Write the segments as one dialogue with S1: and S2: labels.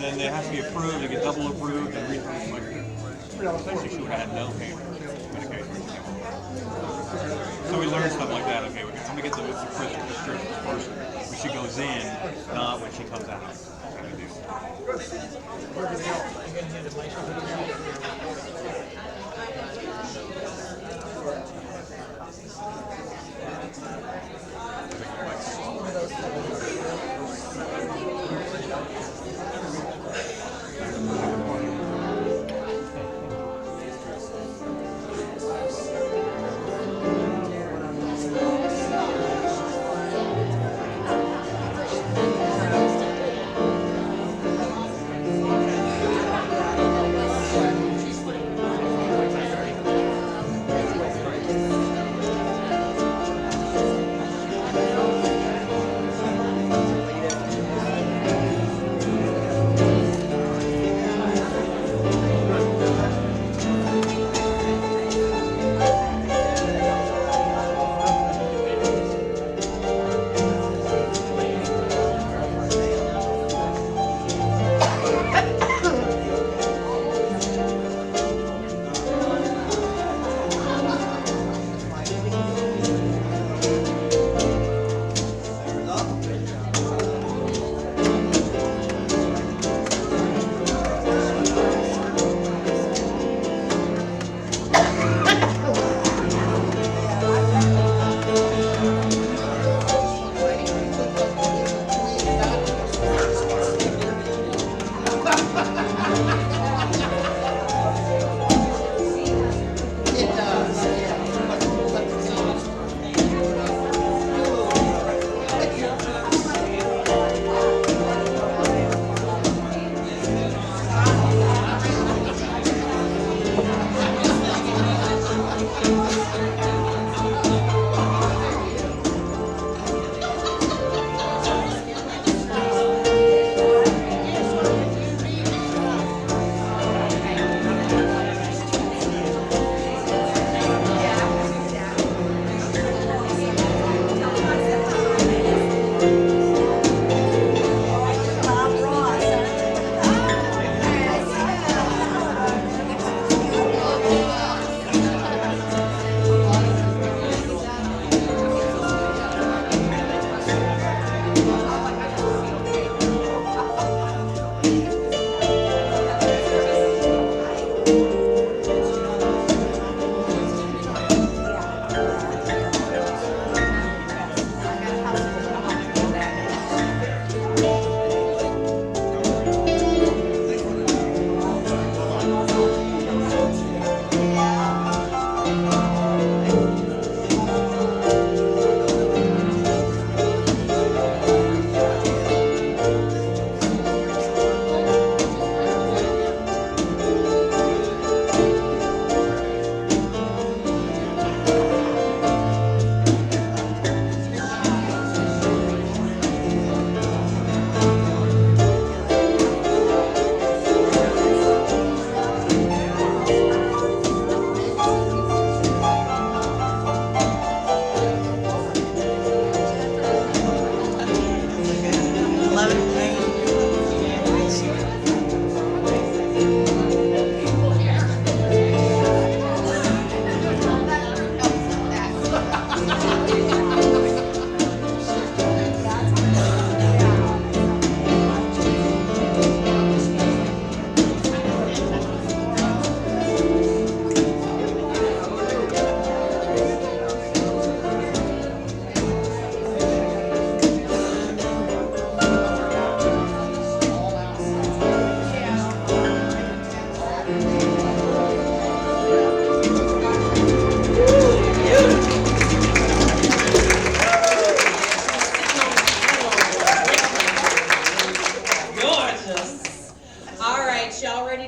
S1: then they have to be approved. They get double approved. And like, basically, she would have had no pain medication. So we learned stuff like that. Okay, I'm gonna get the prescriptions first when she goes in, not when she comes out.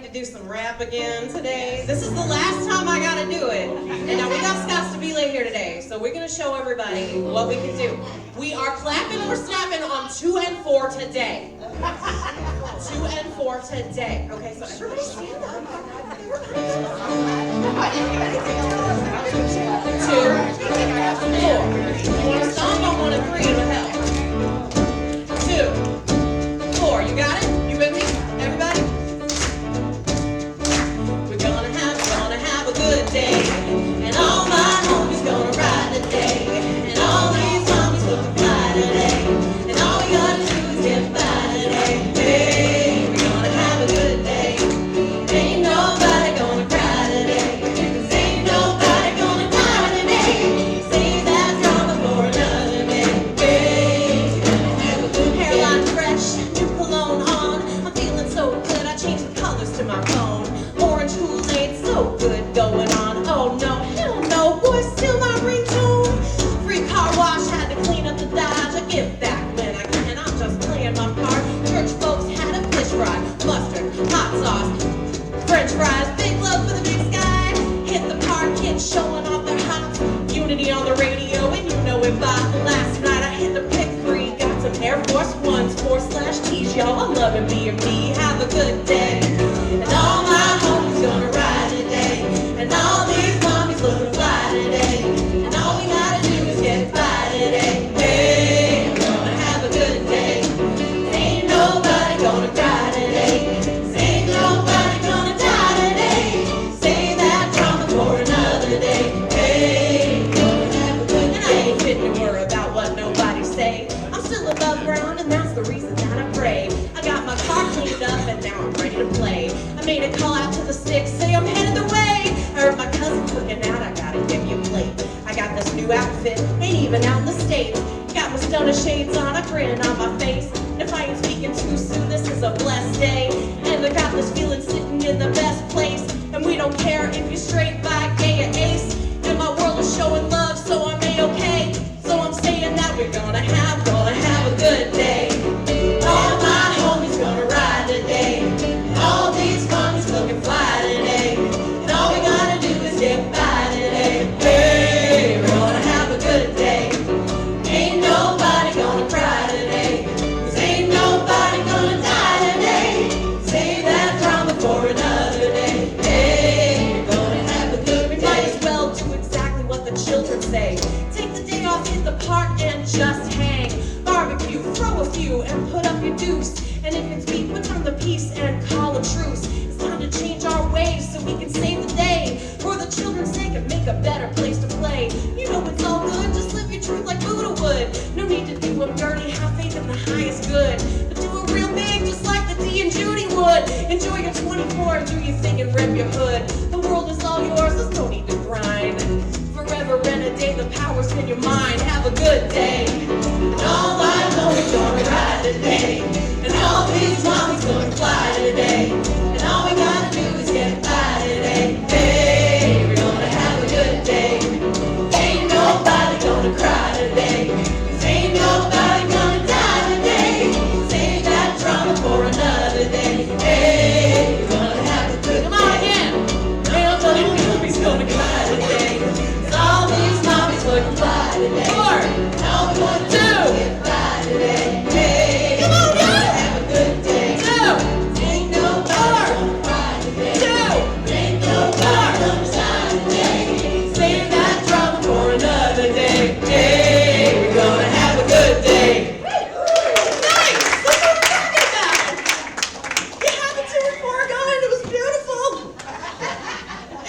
S2: to do some rap again today. This is the last time I gotta do it. And now we got Scott Stabile here today, so we're gonna show everybody what we can do. We are clapping or snapping on 2 and 4 today. 2 and 4 today. Okay, so everybody stand up. 2, 4. You wanna stomp on 1 and 3, it would help. 2, 4. You got it? You with me? Everybody? beach, y'all. I'm loving B&B. Have a good day. And all my homies gonna ride today. And all these mommies looking fly today. And all we gotta do is get by today. Hey, we're gonna have a good day. Ain't nobody gonna cry today. Ain't nobody gonna die today. Save that drama for another day. Hey, we're gonna have a good day. And I ain't fitting to worry about what nobody say. I'm still above ground, and that's the reason that I pray. I got my car cleaned up, and now I'm ready to play. I made a call out to the sticks, say I'm headed the way. I heard my cousin cooking out, I gotta give you a plate. I got this new outfit, ain't even out in the States. Got my stunner shades on, a grin on my face. And if I ain't speaking too soon, this is a blessed day. And I got this feeling sitting in the best place. And we don't care if you're straight, bi, gay, or ace. And my world is showing love, so I'm A-okay. So I'm saying that we're gonna have a good day. All my homies gonna ride today. And all these homies looking fly today. And all we gotta do is get by today. Hey, we're gonna have a good day. Ain't nobody gonna cry today. 'Cause ain't nobody gonna die today. Save that drama for another day. Hey, we're gonna have a good day. We might as well do exactly what the children say. Take the day off, hit the park, and just hang. Barbecue, throw a few, and put up your deuce. And if it's beef, put on the peace and call a truce. It's time to change our ways so we can save the day. For the children's sake and make a better place to play. You know it's all good, just live your truth like Buddha would. No need to do them dirty, have faith in the highest good. But do it real big, just like the D and Judy would. Enjoy your 24 and do your thing and rip your hood. The world is all yours, there's no need to grind. Forever renegade, the power's in your mind. Have a good day. And all my homies gonna ride today. And all these mommies gonna fly today. And all we gotta do is get by today. Hey, we're gonna have a good day. Ain't nobody gonna cry today. 'Cause ain't nobody gonna die today. Save that drama for another day. Hey, we're gonna have a good day. Come on again. Ain't nobody gonna cry today. 'Cause all these mommies looking fly today. 4, all we wanna do is get by today. Hey, come on, we're gonna have a good day. 2, ain't nobody gonna cry today. 2, ain't nobody gonna die today. Save that drama for another day. Hey, we're gonna have a good day. Nice! That's what we're talking about. You had the 2 and 4 going. It was beautiful.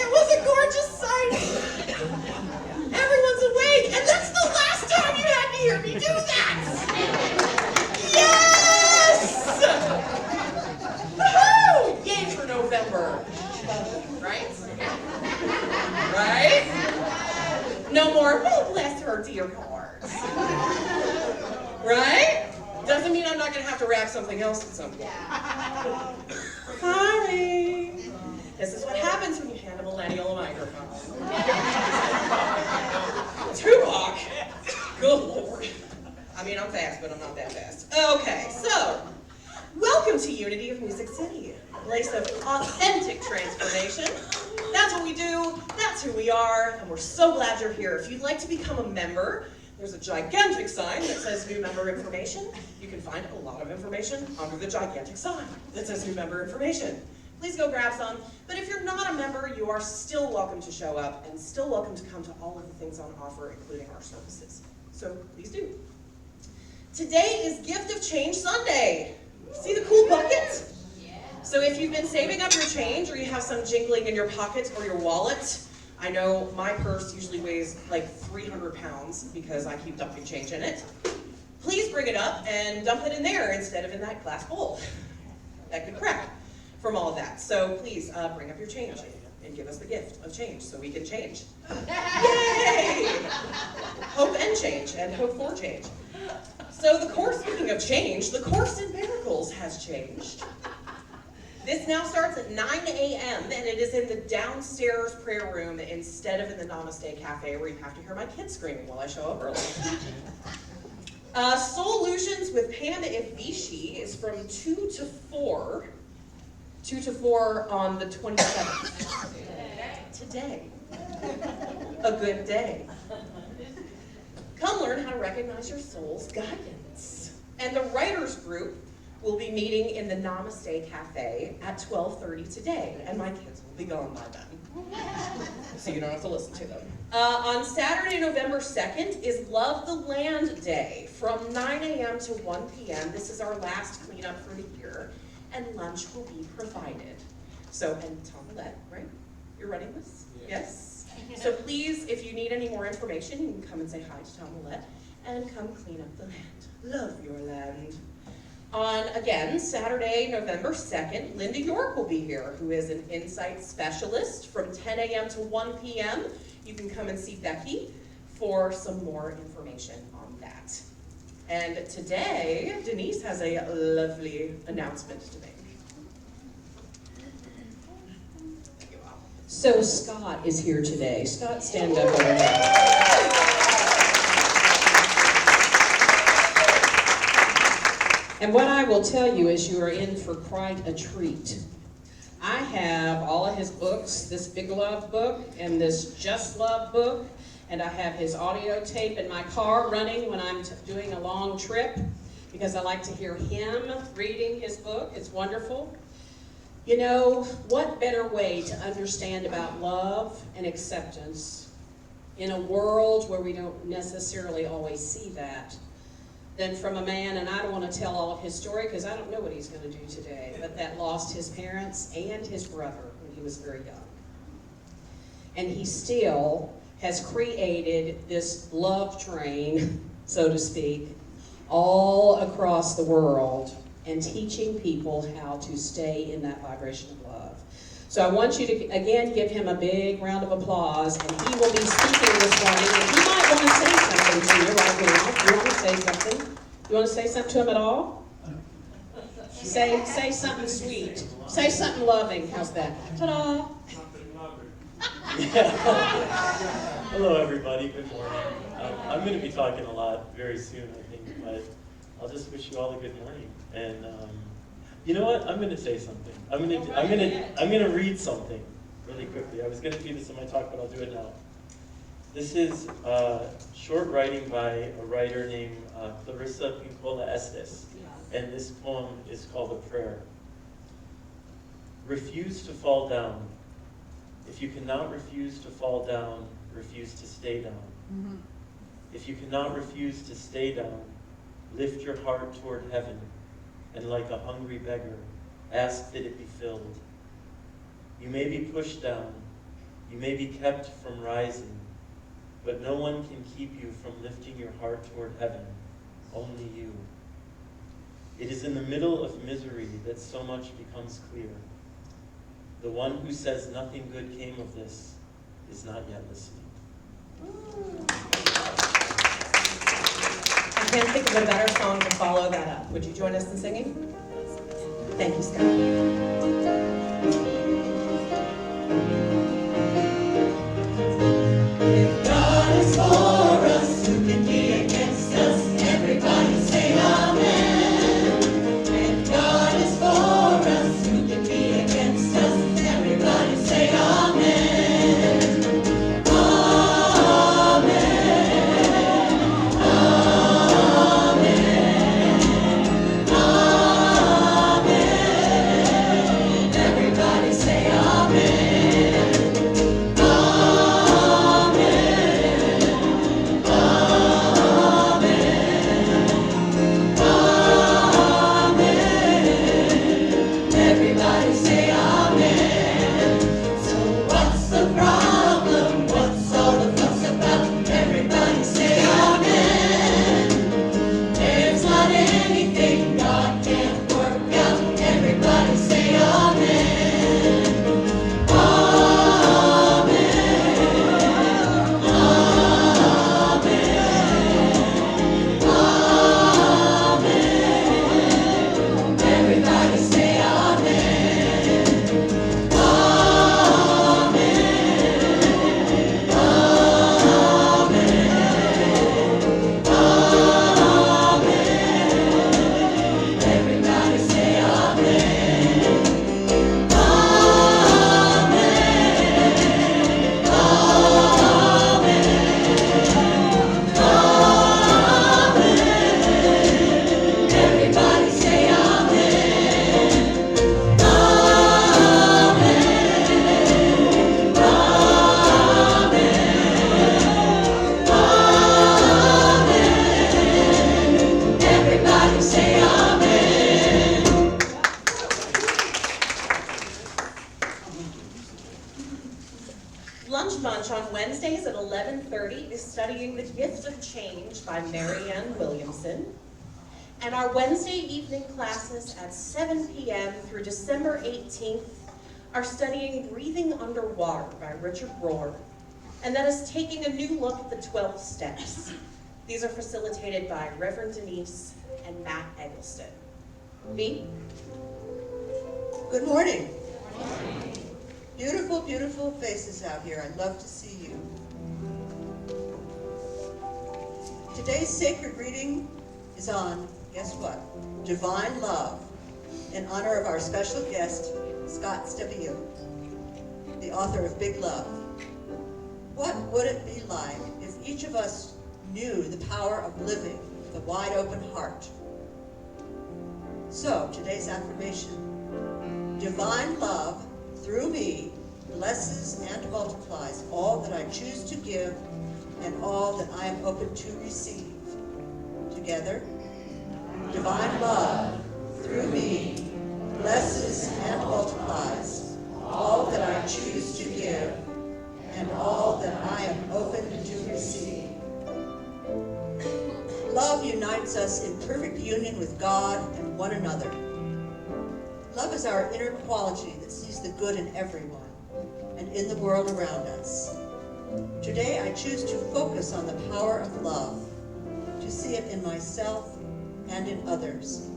S2: It was a gorgeous sight. Everyone's awake, and that's the last time you had to hear me do that. Yes! Woohoo! Yay for November. Right? Right? No more, oh, bless her dear heart. Right? Doesn't mean I'm not going to have to rap something else at some point. Sorry. This is what happens when you hand a millennial a microphone. Tupac. Good Lord. I mean, I'm fast, but I'm not that fast. Okay, so, welcome to Unity of Music City, a place of authentic transformation. That's what we do, that's who we are, and we're so glad you're here. If you'd like to become a member, there's a gigantic sign that says new member information. You can find a lot of information under the gigantic sign that says new member information. Please go grab some. But if you're not a member, you are still welcome to show up and still welcome to come to all of the things on offer, including our services. So please do. Today is Gift of Change Sunday. See the cool bucket? So if you've been saving up your change or you have some jingling in your pocket or your wallet, I know my purse usually weighs like 300 pounds because I keep dumping change in it. Please bring it up and dump it in there instead of in that glass bowl. That could crack from all of that. So please bring up your change and give us the gift of change so we can change. Yay! Hope and change, and hope for change. So the course, speaking of change, the Course in Miracles has changed. This now starts at 9 a.m. and it is in the downstairs prayer room instead of in the Namaste Cafe where you have to hear my kids screaming while I show up early. Solutions with Pam Ivishi is from 2 to 4. 2 to 4 on the 27th. Today. A good day. Come learn how to recognize your soul's guidance. And the writers group We'll be meeting in the Namaste Cafe at 12:30 today, and my kids will be gone by then, so you don't have to listen to them. On Saturday, November 2nd is Love the Land Day from 9 a.m. to 1 p.m. This is our last cleanup for the year, and lunch will be provided. So, and Tomilette, right? You're running this? Yes? So please, if you need any more information, you can come and say hi to Tomilette and come clean up the land. Love your land. On, again, Saturday, November 2nd, Linda York will be here, who is an insight specialist from 10 a.m. to 1 p.m. You can come and see Becky for some more information on that. And today, Denise has a lovely announcement to make. So Scott is here today. Scott, stand up over here. And what I will tell you is you are in for quite a treat. I have all of his books, this Big Love book and this Just Love book, and I have his audio tape in my car running when I'm doing a long trip because I like to hear him reading his book. It's wonderful. You know, what better way to understand about love and acceptance in a world where we don't necessarily always see that than from a man, and I don't want to tell all of his story because I don't know what he's going to do today, but that lost his parents and his brother when he was very young. And he still has created this love train, so to speak, all across the world and teaching people how to stay in that vibration of love. So I want you to, again, give him a big round of applause, and he will be speaking this morning, and he might want to say something to you right now. You want to say something? You want to say something to him at all? Say something sweet. Say something loving. How's that? Ta-da!
S3: Hello, everybody. Good morning. I'm going to be talking a lot very soon, I think, but I'll just wish you all a good morning. And you know what? I'm going to say something. I'm going to read something really quickly. I was going to do this in my talk, but I'll do it now. This is short writing by a writer named Clarissa Pinkola Estes, and this poem is called A Prayer. Refuse to fall down. If you cannot refuse to fall down, refuse to stay down. Mm-hmm. If you cannot refuse to stay down, lift your heart toward heaven, and like a hungry beggar, ask that it be filled. You may be pushed down, you may be kept from rising, but no one can keep you from lifting your heart toward heaven, only you. It is in the middle of misery that so much becomes clear. The one who says nothing good came of this is not yet listening.
S2: I can't think of a better song to follow that up. Would you join us in singing? Thank you, Scott. Wednesdays at 11:30 is Studying the Gift of Change by Mary Ann Williamson. And our Wednesday evening classes at 7 p.m. through December 18th are studying Breathing Underwater by Richard Rohr. And that is taking a new look at the 12 steps. These are facilitated by Reverend Denise and Matt Eggleston. B?
S4: Good morning. Beautiful, beautiful faces out here. I love to see you. Today's sacred reading is on, guess what? Divine Love, in honor of our special guest, Scott Stabile, the author of Big Love. What would it be like if each of us knew the power of living with a wide open heart? So, today's affirmation: divine love through me blesses and multiplies all that I choose to give and all that I am open to receive. Together, divine love through me blesses and multiplies all that I choose to give and all that I am open to receive. Love unites us in perfect union with God and one another. Love is our inner quality that sees the good in everyone and in the world around us. Today I choose to focus on the power of love, to see it in myself and in others.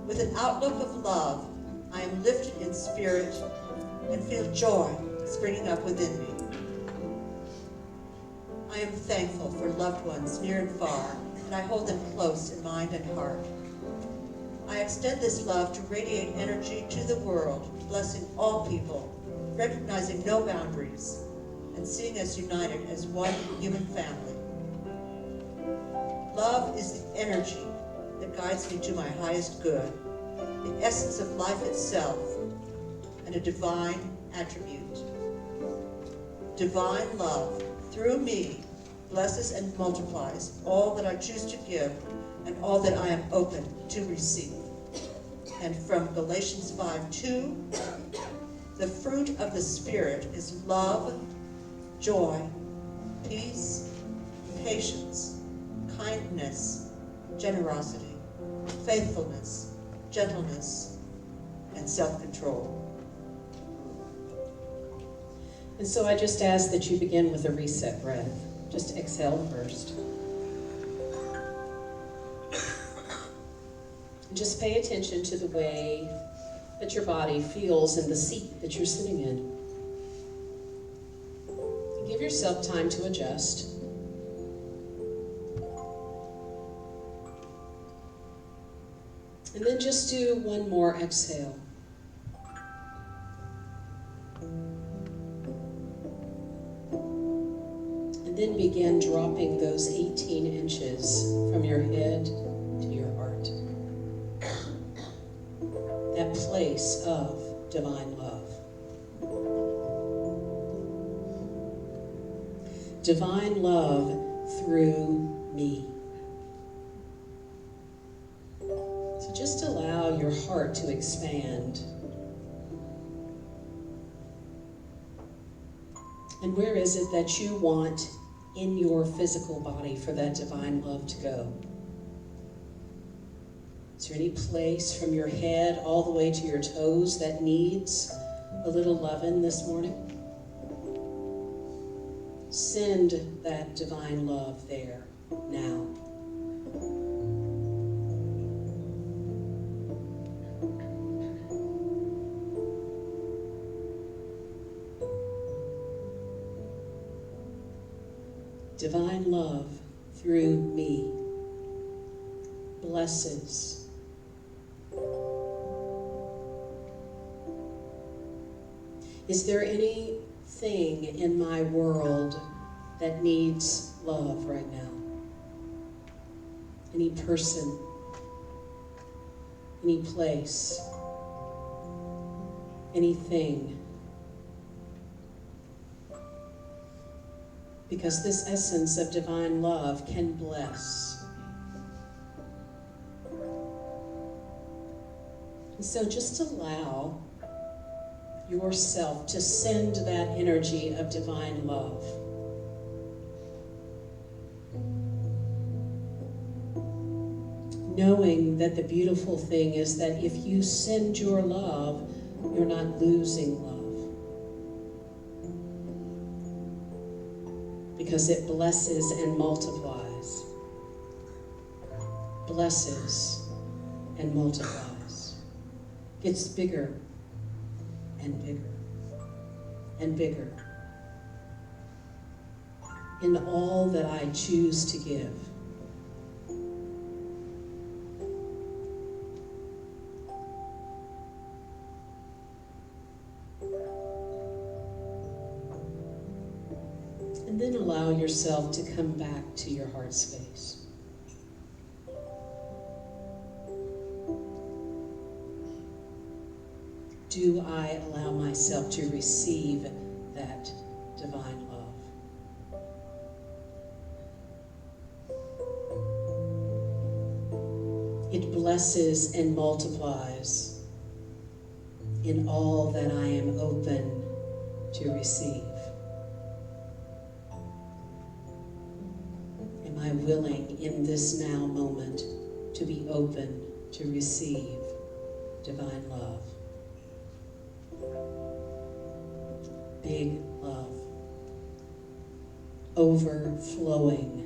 S4: With an outlook of love, I am lifted in spirit and feel joy springing up within me. I am thankful for loved ones near and far, and I hold them close in mind and heart. I extend this love to radiate energy to the world, blessing all people, recognizing no boundaries, and seeing us united as one human family. Love is the energy that guides me to my highest good, the essence of life itself, and a divine attribute. Divine love, through me, blesses and multiplies all that I choose to give and all that I am open to receive. And from Galatians 5:2, the fruit of the Spirit is love, joy, peace, patience, kindness, generosity, faithfulness, gentleness, and self-control.
S5: And so I just ask that you begin with a reset breath. Just exhale first. And just pay attention to the way that your body feels in the seat that you're sitting in. And give yourself time to adjust. And then just do one more exhale. And then begin dropping those 18 inches from your head to your heart. That place of divine love. Divine love through me. So just allow your heart to expand. And where is it that you want in your physical body for that divine love to go? Is there any place from your head all the way to your toes that needs a little loving this morning? Send that divine love there now. Divine love through me blesses. Is there anything in my world that needs love right now? Any person, any place, anything? Because this essence of divine love can bless. And so just allow yourself to send that energy of divine love knowing that the beautiful thing is that if you send your love, you're not losing love. Because it blesses and multiplies. Blesses and multiplies. Gets bigger and bigger and bigger. In all that I choose to give. And then allow yourself to come back to your heart space. Do I allow myself to receive that divine love? It blesses and multiplies in all that I am open to receive. Am I willing in this now moment to be open to receive divine love? Big love. Overflowing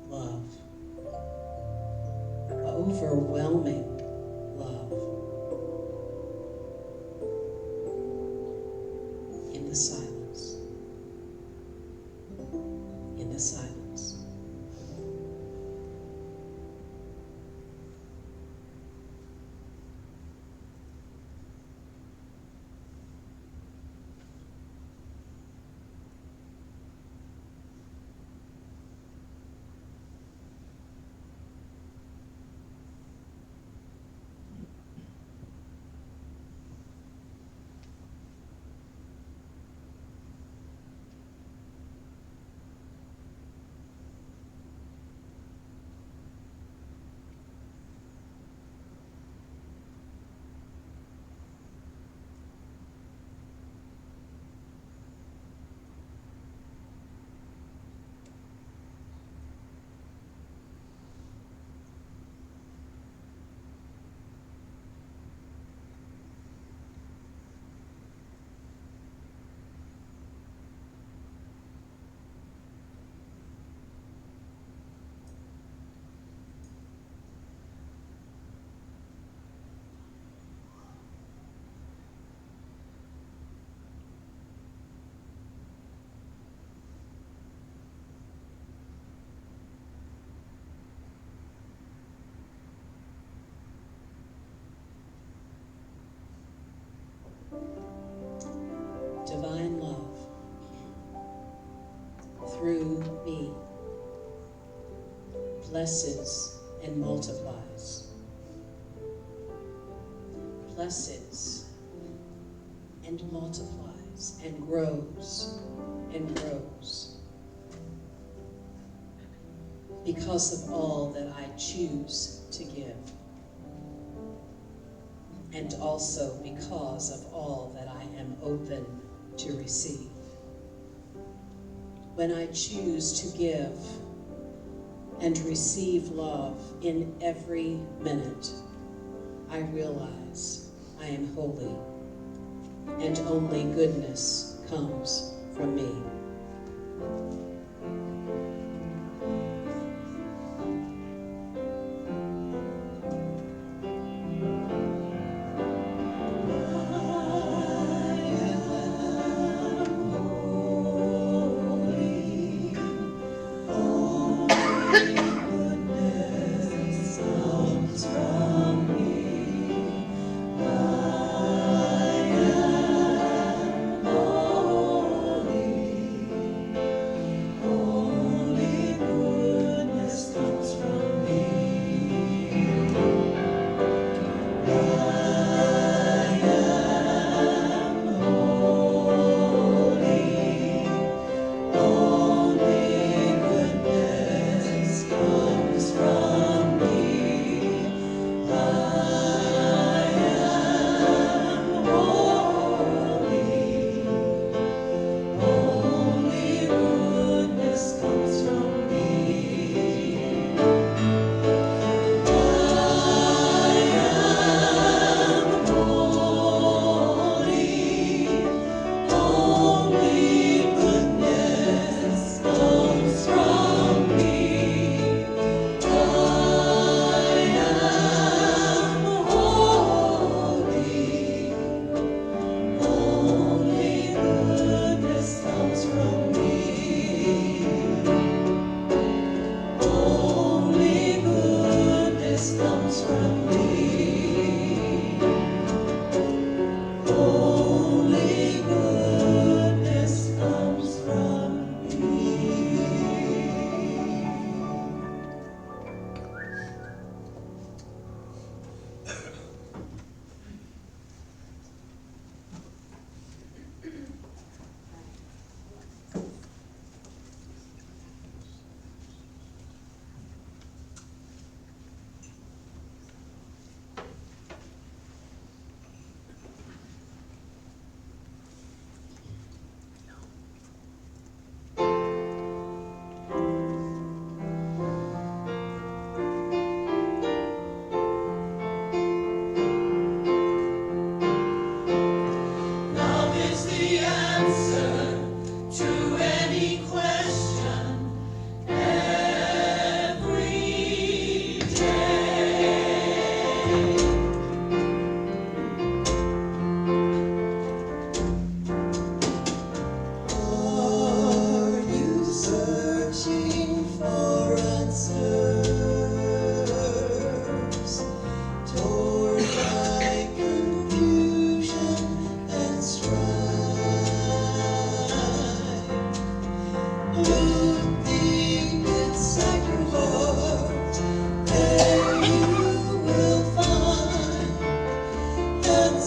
S5: love. Overwhelming love. In the silence. In the silence. Divine love through me blesses and multiplies. Blesses and multiplies and grows and grows. Because of all that I choose to give. And also because of all that I am open to receive. When I choose to give and receive love in every minute, I realize I am holy and only goodness comes from me.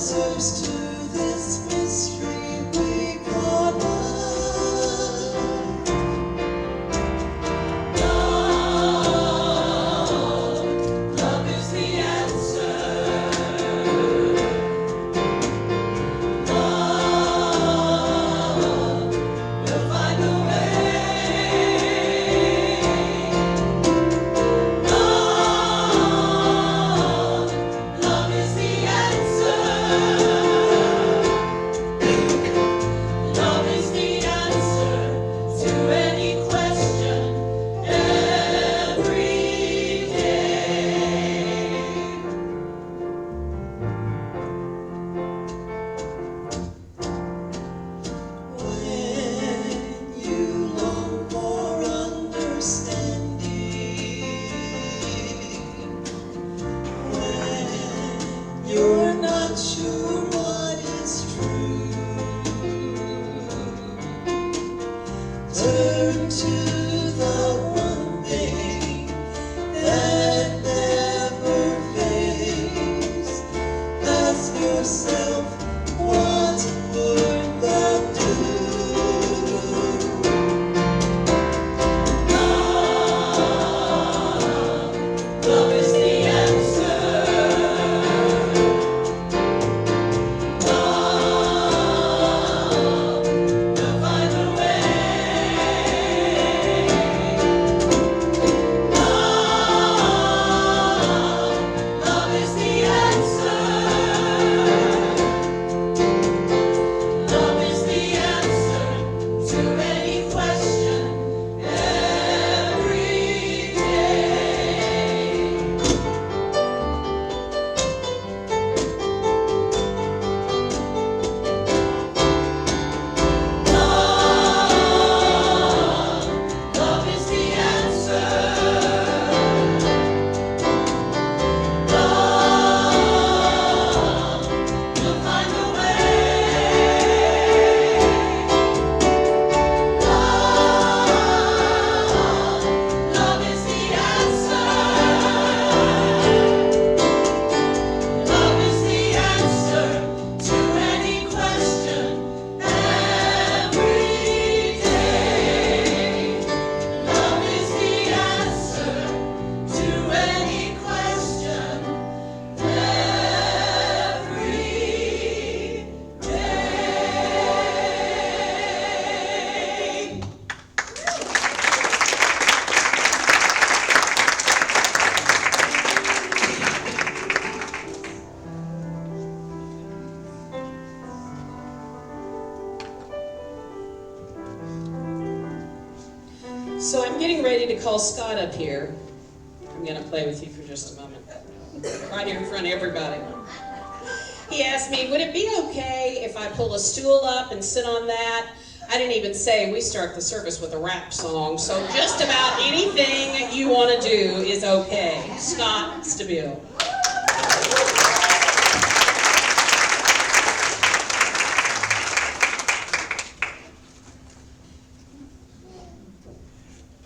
S6: answers to this mystery we call love. Love is the answer. Love will find a way. Love is the answer. Love is the answer to any question every day. When you long for understanding, when you're not sure what is true, turn to the one thing that never fades. Ask yourself, what would love do? Love is the answer. Love will find a way. Love is the answer. Love is the answer to any question every day. Love is the answer. Love will find a way. Love is the answer. Love is the answer to any question every day. Love is the answer to any question every day.
S5: So I'm getting ready to call Scott up here. I'm going to play with you for just a moment. Right here in front of everybody. He asked me, would it be okay if I pull a stool up and sit on that? I didn't even say we start the service with a rap song, so just about anything you want to do is okay. Scott Stabile.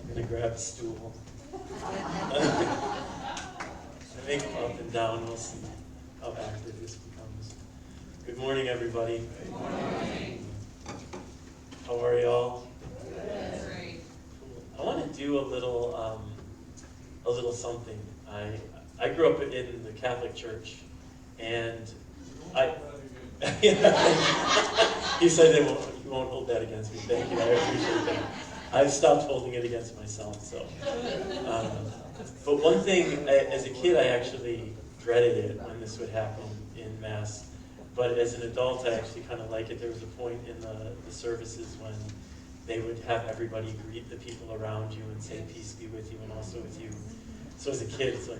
S3: I'm gonna grab a stool. I think up and down, we'll see how active this becomes. Good morning, everybody. Good morning. How are y'all?
S2: Great.
S3: I want to do a little something. I grew up in the Catholic Church, and he said you won't hold that against me. Thank you. I appreciate that. I've stopped holding it against myself. So, but one thing, as a kid, I actually dreaded it when this would happen in Mass. But as an adult, I actually kind of like it. There was a point in the services when they would have everybody greet the people around you and say, peace be with you and also with you. So as a kid, it's like,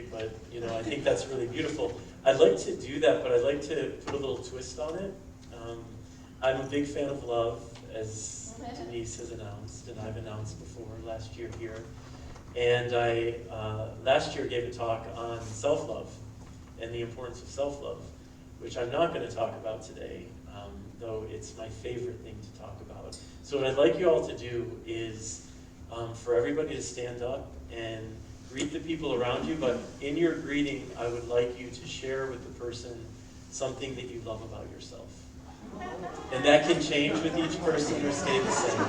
S3: but I think that's really beautiful. I'd like to do that, but I'd like to put a little twist on it. I'm a big fan of love, as Denise has announced, and I've announced before last year here. And I last year gave a talk on self-love and the importance of self-love, which I'm not going to talk about today, though it's my favorite thing to talk about. So what I'd like you all to do is for everybody to stand up and greet the people around you, but in your greeting, I would like you to share with the person something that you love about yourself. And that can change with each person or stay the same.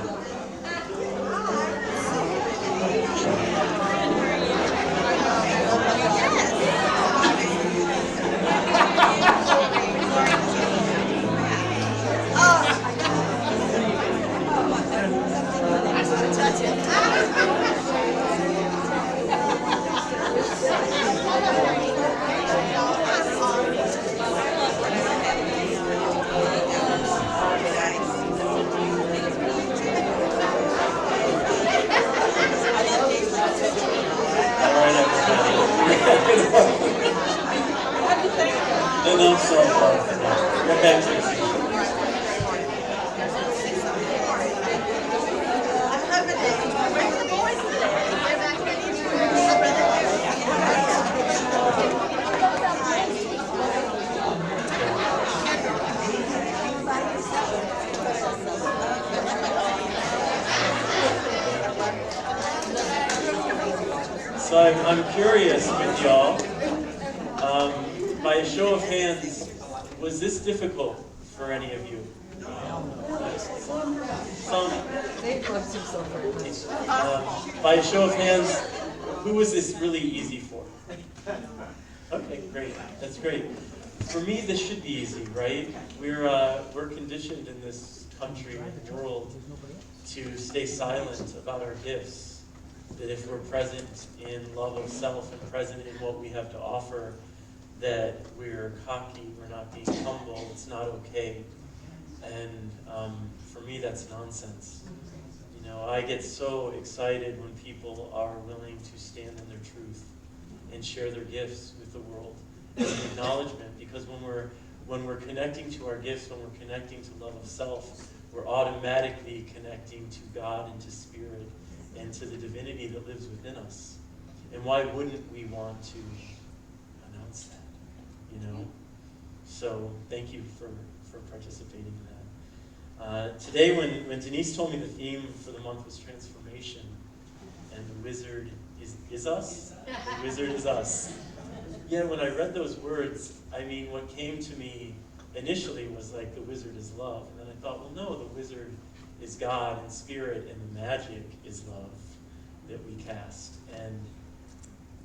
S3: And I'm so far. Get back to your seat. So I'm curious with y'all. By a show of hands, was this difficult for any of you? Some. By a show of hands, who was this really easy for? Okay, great. That's great. For me, this should be easy, right? We're conditioned in this country and world to stay silent about our gifts. That if we're present in love of self and present in what we have to offer, that we're cocky, we're not being humble, it's not okay. And for me, that's nonsense. You know, I get so excited when people are willing to stand in their truth and share their gifts with the world as an acknowledgement, because when we're connecting to our gifts, when we're connecting to love of self, we're automatically connecting to God and to Spirit and to the divinity that lives within us. And why wouldn't we want to announce that? You know? So thank you for participating in that. Today when Denise told me the theme for the month was transformation, and the wizard is us, the wizard is us. Yeah, when I read those words, I mean, what came to me initially was like, the wizard is love. And then I thought, well, no, the wizard is God and Spirit, and the magic is love that we cast. And,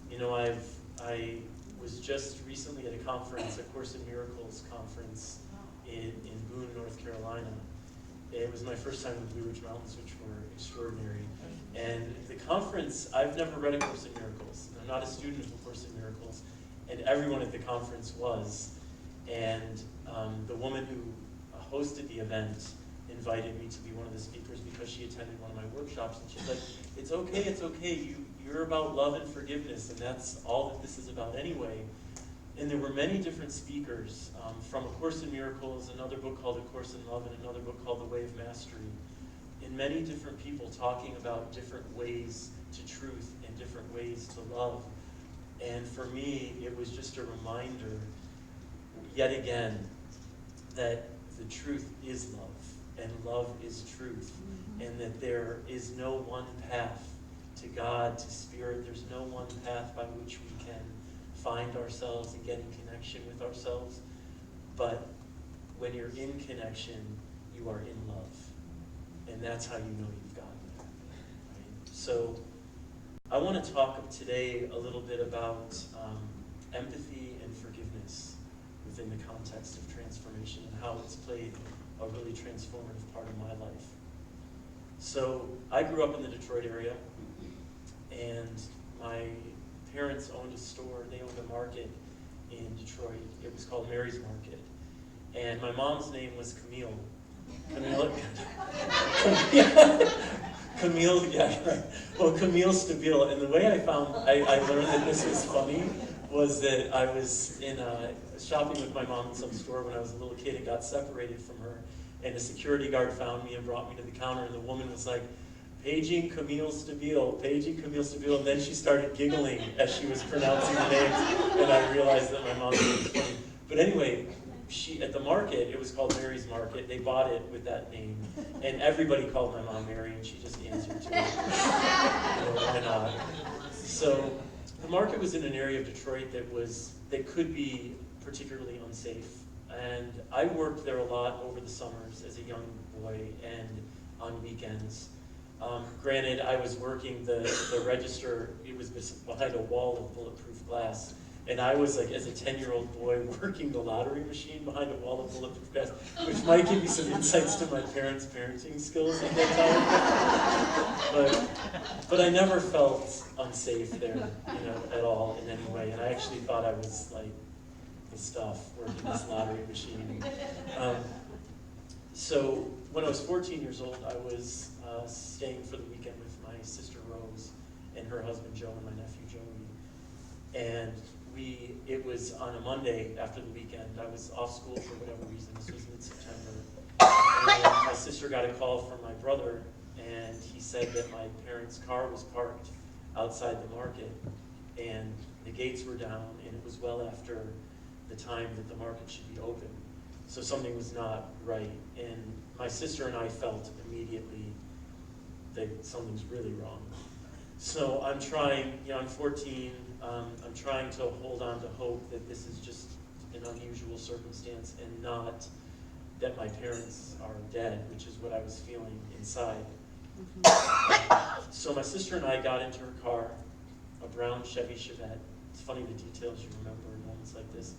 S3: you know, I was just recently at a conference, a Course in Miracles conference in Boone, North Carolina. It was my first time in the Blue Ridge Mountains, which were extraordinary. And the conference, I've never read a Course in Miracles. I'm not a student of a Course in Miracles. And everyone at the conference was. And the woman who hosted the event invited me to be one of the speakers because she attended one of my workshops. And she's like, it's okay. You're about love and forgiveness, and that's all that this is about anyway. And there were many different speakers from A Course in Miracles, another book called A Course in Love, and another book called The Way of Mastery. And many different people talking about different ways to truth and different ways to love. And for me, it was just a reminder, yet again, that the truth is love, and love is truth, and that there is no one path to God, to Spirit. There's no one path by which we can find ourselves and get in connection with ourselves. But when you're in connection, you are in love. And that's how you know you've gotten there. Right? So I want to talk today a little bit about empathy and forgiveness within the context of transformation and how it's played a really transformative part of my life. So I grew up in the Detroit area, and my parents owned a store. They owned a market in Detroit. It was called Mary's Market. And my mom's name was Camille. Camille, yeah, right. Well, Camille Stabile. And the way I learned that this was funny was that I was in shopping with my mom in some store when I was a little kid and got separated from her. And a security guard found me and brought me to the counter, and the woman was like, paging Camille Stabile, paging Camille Stabile, and then she started giggling as she was pronouncing the names, and I realized that my mom's name was funny. But anyway, at the market, it was called Mary's Market, they bought it with that name, and everybody called my mom Mary, and she just answered to it. Why not? So the market was in an area of Detroit that could be particularly unsafe And I worked there a lot over the summers as a young boy and on weekends. Granted, I was working the register, it was behind a wall of bulletproof glass. And I was like, as a 10-year-old boy, working the lottery machine behind a wall of bulletproof glass, which might give you some insights to my parents' parenting skills at that time. But I never felt unsafe there, at all in any way. And I actually thought I was like the stuff working this lottery machine. So when I was 14 years old, I was staying for the weekend with my sister Rose and her husband Joe and my nephew Joey. And it was on a Monday after the weekend. I was off school for whatever reason. This was mid-September. And my sister got a call from my brother, and he said that my parents' car was parked outside the market, and the gates were down, and it was well after the time that the market should be open. So something was not right. And my sister and I felt immediately that something's really wrong. So I'm trying, I'm 14, I'm trying to hold on to hope that this is just an unusual circumstance and not that my parents are dead, which is what I was feeling inside. So my sister and I got into her car, a brown Chevy Chevette. It's funny the details you remember in moments like this.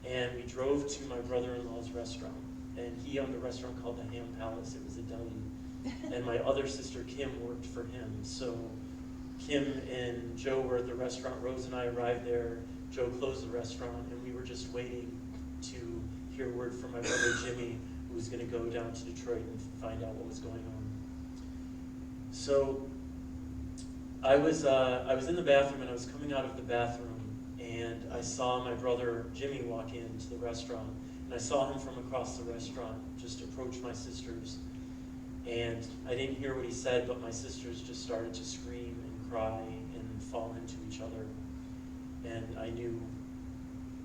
S3: And we drove to my brother-in-law's restaurant. And he owned a restaurant called the Ham Palace. It was a deli. And my other sister, Kim, worked for him. So Kim and Joe were at the restaurant. Rose and I arrived there. Joe closed the restaurant, and we were just waiting to hear word from my brother Jimmy, who was going to go down to Detroit and find out what was going on. So I was in the bathroom, and I was coming out of the bathroom, and I saw my brother Jimmy walk into the restaurant, and I saw him from across the restaurant just approach my sisters. And I didn't hear what he said, but my sisters just started to scream and cry and fall into each other. And I knew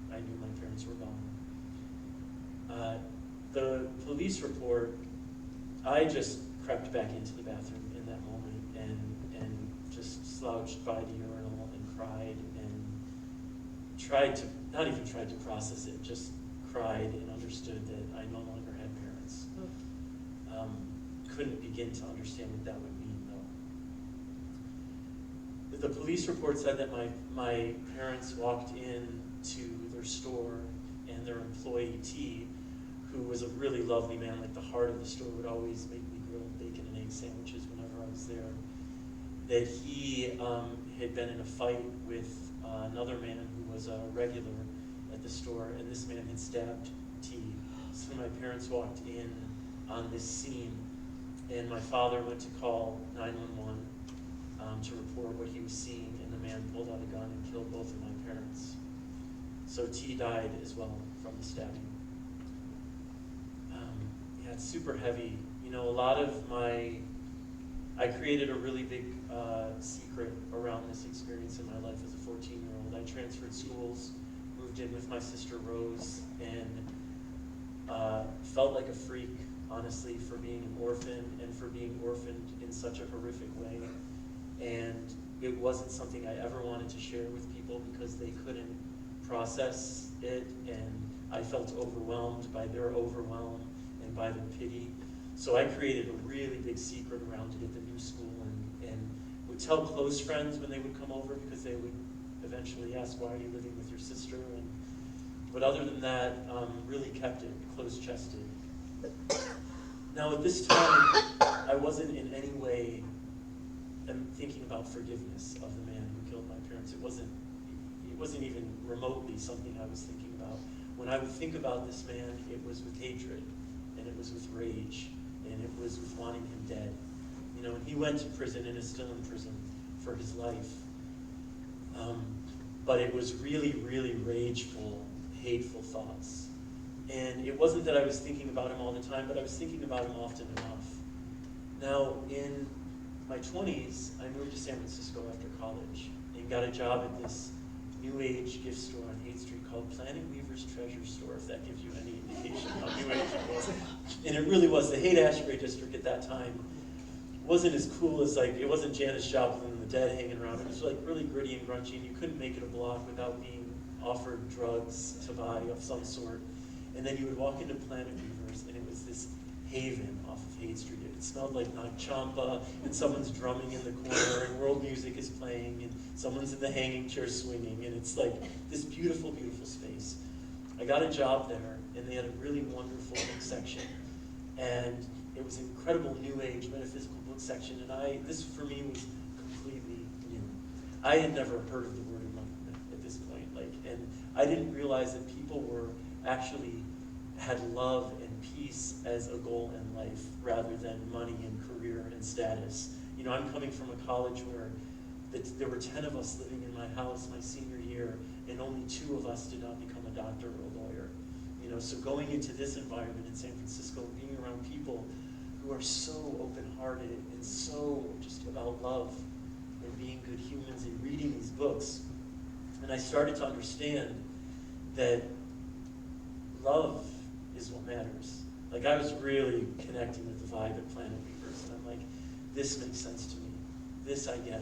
S3: my parents were gone. The police report, I just crept back into the bathroom in that moment and just slouched by the urinal and cried and not even tried to process it, just cried and understood that I no longer had parents. Couldn't begin to understand what that would mean, though. The police report said that my parents walked in to their store, and their employee, T, who was a really lovely man, like the heart of the store, would always make me grilled bacon and egg sandwiches whenever I was there, that he had been in a fight with another man who was a regular at the store, and this man had stabbed T. So my parents walked in on this scene, and my father went to call 911 to report what he was seeing, and the man pulled out a gun and killed both of my parents. So T died as well from the stabbing. Yeah, it's super heavy. I created a really big secret around this experience in my life as a 14-year-old. I transferred schools, moved in with my sister Rose, and felt like a freak, honestly, for being an orphan and for being orphaned in such a horrific way. And it wasn't something I ever wanted to share with people because they couldn't process it, and I felt overwhelmed by their overwhelm and by their pity. So I created a really big secret around it at the new school, and would tell close friends when they would come over because they would eventually ask, why are you living with your sister? But other than that, really kept it close-chested. Now at this time, I wasn't in any way thinking about forgiveness of the man who killed my parents. It wasn't even remotely something I was thinking about. When I would think about this man, it was with hatred, and it was with rage, and it was with wanting him dead. And he went to prison and is still in prison for his life. But it was really, really rageful, hateful thoughts. And it wasn't that I was thinking about him all the time, but I was thinking about him often enough. Now, in my 20s, I moved to San Francisco after college and got a job at this New Age gift store on Haight Street called Planet Weaver's Treasure Store, if that gives you any indication how New Age it was. And it really was. The Haight-Ashbury district at that time wasn't as cool as, it wasn't Janis Joplin and the Dead hanging around. It was really gritty and grungy, and you couldn't make it a block without being offered drugs to buy of some sort. And then you would walk into Planet Weavers, and it was this haven off of Haight Street. It smelled like Nag Champa, and someone's drumming in the corner, and world music is playing, and someone's in the hanging chair swinging, and it's like this beautiful, beautiful space. I got a job there, and they had a really wonderful book section, and it was an incredible New Age metaphysical book section, and this for me was completely new. I had never heard of the word enlightenment at this point, and I didn't realize that people were actually had love and peace as a goal in life rather than money and career and status. You know, I'm coming from a college where there were 10 of us living in my house my senior year, and only 2 of us did not become a doctor or a lawyer. You know, so going into this environment in San Francisco, being around people who are so open-hearted and so just about love and being good humans and reading these books, and I started to understand that love is what matters. Like, I was really connecting with the vibe at Planet Weavers, and I'm like, this makes sense to me. This I get.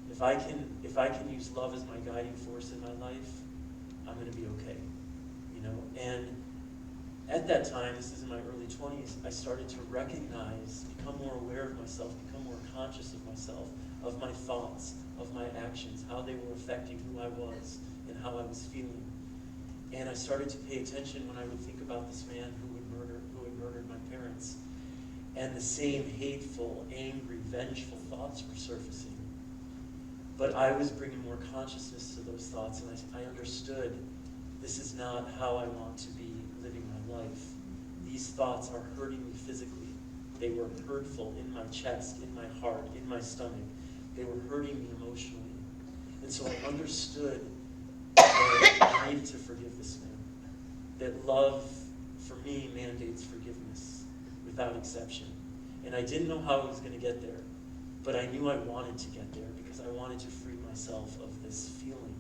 S3: If I can use love as my guiding force in my life, I'm going to be okay. You know, and at that time, this is in my early 20s, I started to recognize, become more aware of myself, become more conscious of myself, of my thoughts, of my actions, how they were affecting who I was and how I was feeling. And I started to pay attention when I would think about this man who had murdered my parents. And the same hateful, angry, vengeful thoughts were surfacing. But I was bringing more consciousness to those thoughts, and I understood this is not how I want to be living my life. These thoughts are hurting me physically. They were hurtful in my chest, in my heart, in my stomach. They were hurting me emotionally. And so I understood that I needed to forgive this man. That love, for me, mandates forgiveness without exception. And I didn't know how I was going to get there, but I knew I wanted to get there because I wanted to free myself of this feeling.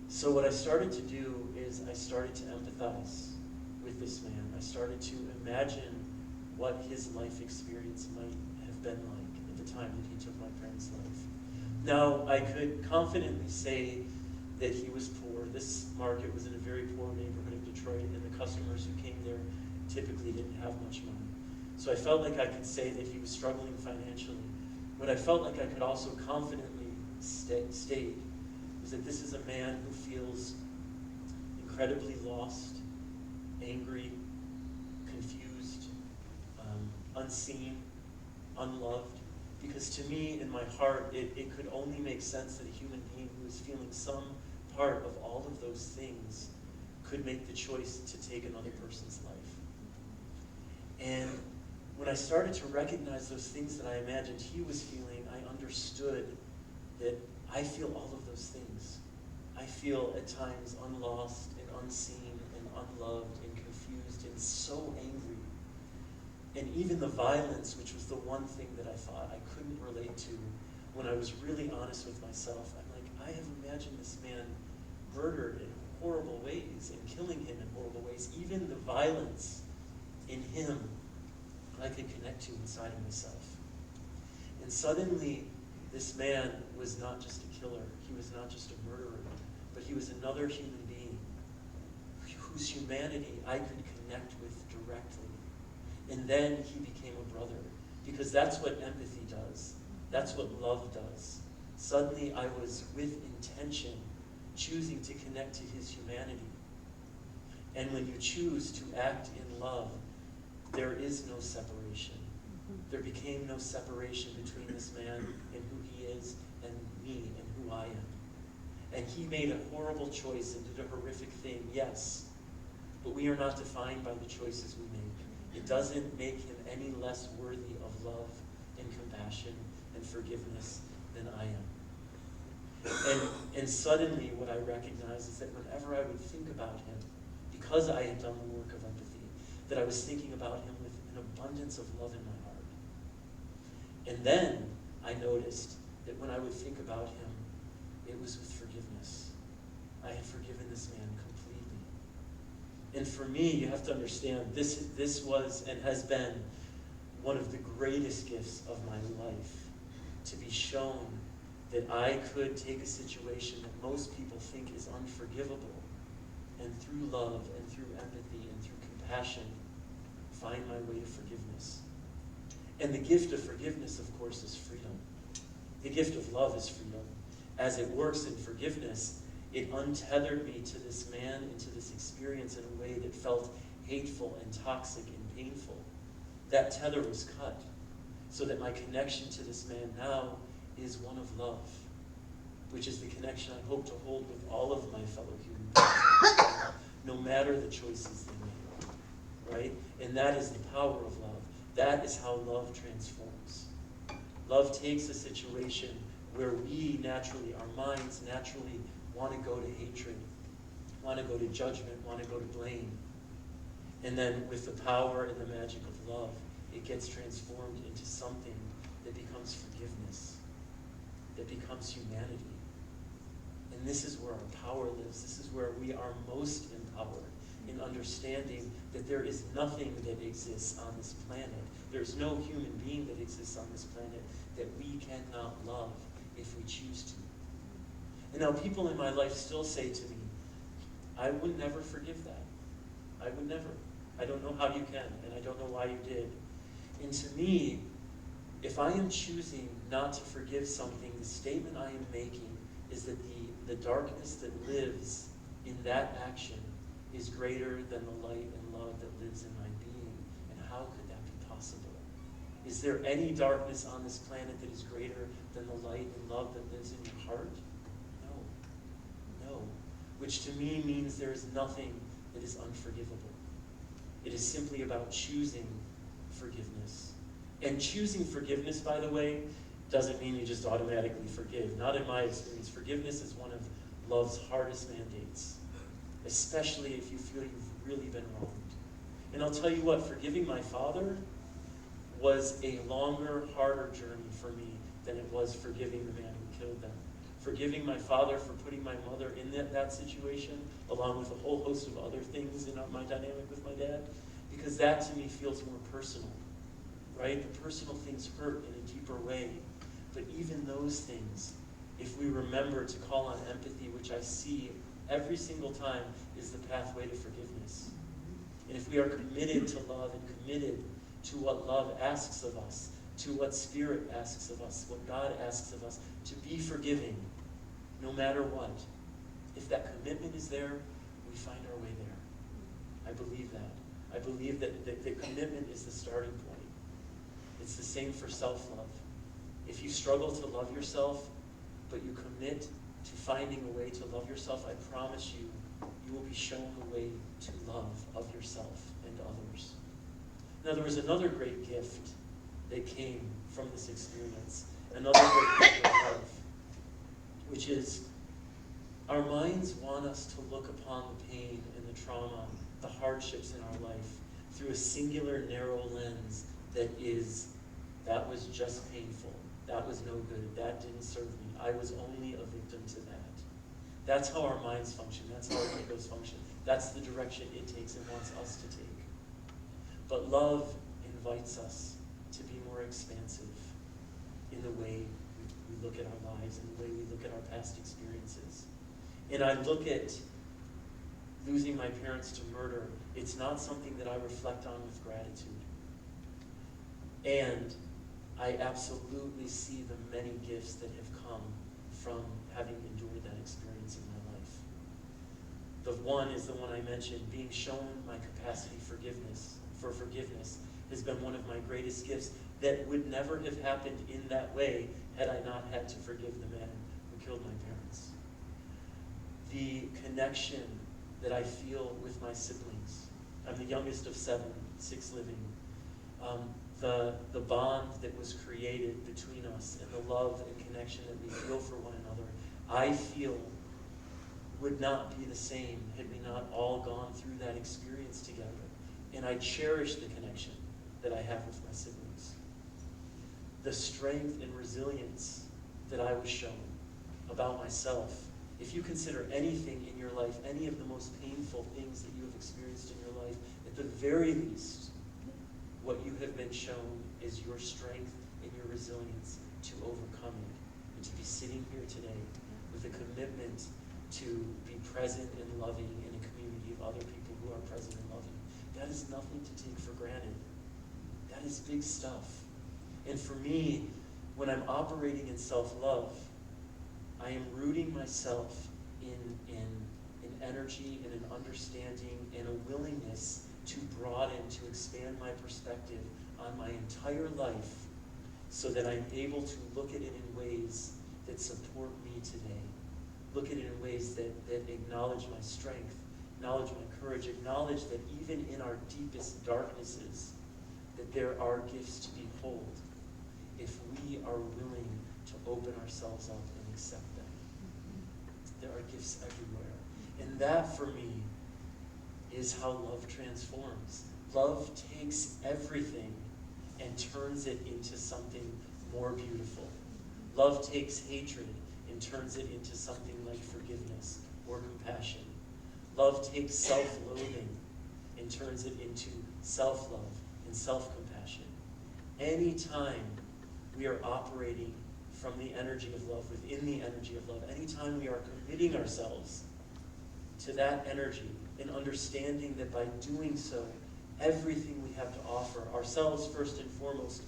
S3: So what I started to do is I started to empathize with this man. I started to imagine what his life experience might have been like at the time that he took my parents' life. Now, I could confidently say that he was poor. This market was in a very poor neighborhood of Detroit, and the customers who came there typically didn't have much money. So I felt like I could say that he was struggling financially. But I felt like I could also confidently state was that this is a man who feels incredibly lost, angry, confused, unseen, unloved. Because to me, in my heart, it could only make sense that a human being who is feeling some part of all of those things could make the choice to take another person's life. And when I started to recognize those things that I imagined he was feeling, I understood that I feel all of those things. I feel at times unlost and unseen and unloved and confused and so angry. And even the violence, which was the one thing that I thought I couldn't relate to, when I was really honest with myself, I'm like, I have imagined this man murdered in horrible ways and killing him in horrible ways. Even the violence in him I could connect to inside of myself. And suddenly, this man was not just a killer, he was not just a murderer, but he was another human being whose humanity I could connect with directly. And then he became a brother, because that's what empathy does. That's what love does. Suddenly I was, with intention, choosing to connect to his humanity. And when you choose to act in love, there is no separation. There became no separation between this man and who he is and me and who I am. And he made a horrible choice and did a horrific thing, yes, but we are not defined by the choices we make. It doesn't make him any less worthy of love and compassion and forgiveness than I am. And suddenly what I recognized is that whenever I would think about him, because I had done the work of empathy, that I was thinking about him with an abundance of love in my heart. And then I noticed that when I would think about him, it was with forgiveness. I had forgiven this man completely. And for me, you have to understand, this was and has been one of the greatest gifts of my life, to be shown that I could take a situation that most people think is unforgivable, and through love and through empathy, compassion, find my way to forgiveness. And the gift of forgiveness, of course, is freedom. The gift of love is freedom. As it works in forgiveness, it untethered me to this man and to this experience in a way that felt hateful and toxic and painful. That tether was cut so that my connection to this man now is one of love, which is the connection I hope to hold with all of my fellow human beings, no matter the choices they make, right? And that is the power of love. That is how love transforms. Love takes a situation where we naturally, our minds naturally want to go to hatred, want to go to judgment, want to go to blame. And then with the power and the magic of love, it gets transformed into something that becomes forgiveness, that becomes humanity. And this is where our power lives. This is where we are most empowered, in understanding that there is nothing that exists on this planet. There's no human being that exists on this planet that we cannot love if we choose to. And now people in my life still say to me, I would never forgive that. I would never. I don't know how you can, and I don't know why you did. And to me, if I am choosing not to forgive something, the statement I am making is that the darkness that lives in that action is greater than the light and love that lives in my being. And how could that be possible? Is there any darkness on this planet that is greater than the light and love that lives in your heart? No. Which to me means there is nothing that is unforgivable. It is simply about choosing forgiveness. And choosing forgiveness, by the way, doesn't mean you just automatically forgive. Not in my experience. Forgiveness is one of love's hardest mandates, especially if you feel you've really been wronged. And I'll tell you what, forgiving my father was a longer, harder journey for me than it was forgiving the man who killed them. Forgiving my father for putting my mother in that situation, along with a whole host of other things in my dynamic with my dad, because that to me feels more personal, right? The personal things hurt in a deeper way. But even those things, if we remember to call on empathy, which I see every single time is the pathway to forgiveness. And if we are committed to love and committed to what love asks of us, to what Spirit asks of us, what God asks of us, to be forgiving, no matter what, if that commitment is there, we find our way there. I believe that. I believe that the commitment is the starting point. It's the same for self-love. If you struggle to love yourself, but you commit to finding a way to love yourself, I promise you, you will be shown the way to love of yourself and others. Now, there was another great gift that came from this experience, another great gift of love, which is our minds want us to look upon the pain and the trauma, the hardships in our life, through a singular, narrow lens that was just painful. That was no good. That didn't serve me. I was only a victim to that. That's how our minds function. That's how our egos function. That's the direction it takes and wants us to take. But love invites us to be more expansive in the way we look at our lives and the way we look at our past experiences. And I look at losing my parents to murder. It's not something that I reflect on with gratitude. And I absolutely see the many gifts that have come from having endured that experience in my life. The one is the one I mentioned, being shown my capacity for forgiveness has been one of my greatest gifts that would never have happened in that way had I not had to forgive the man who killed my parents. The connection that I feel with my siblings. I'm the youngest of 7, 6 living. The bond that was created between us and the love and connection that we feel for one another, I feel would not be the same had we not all gone through that experience together. And I cherish the connection that I have with my siblings. The strength and resilience that I was shown about myself. If you consider anything in your life, any of the most painful things that you have experienced in your life, at the very least, what you have been shown is your strength and your resilience to overcome it, and to be sitting here today with a commitment to be present and loving in a community of other people who are present and loving. That is take for granted. That is big stuff. And for me, when I'm operating in self-love, I am rooting myself in energy and an understanding and a willingness to broaden, to expand my perspective on my entire life so that I'm able to look at it in ways that support me today. Look at it in ways that acknowledge my strength, acknowledge my courage, acknowledge that even in our deepest darknesses, that there are gifts to behold if we are willing to open ourselves up and accept them. There are gifts everywhere. And that, for me, is how love transforms. Love takes everything and turns it into something more beautiful. Love takes hatred and turns it into something like forgiveness or compassion. Love takes self-loathing and turns it into self-love and self-compassion. Anytime we are operating from the energy of love, within the energy of love, anytime we are committing ourselves to that energy and understanding that by doing so, everything we have to offer, ourselves first and foremost,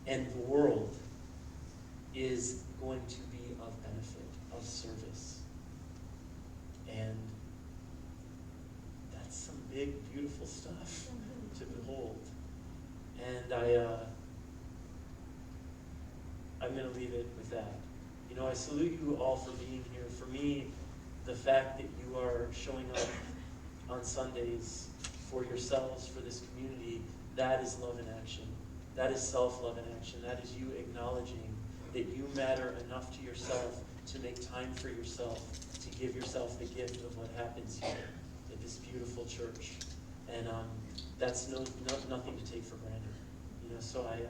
S3: and the world, is going to be of benefit, of service. And that's some big, beautiful stuff to behold. And I'm going to leave it with that. You know, I salute you all for being here. For me, the fact that you are showing up on Sundays for yourselves, for this community, that is love in action. That is self-love in action. That is you acknowledging that you matter enough to yourself to make time for yourself, to give yourself the gift of what happens here at this beautiful church. And that's nothing to take for granted. You know, so I'm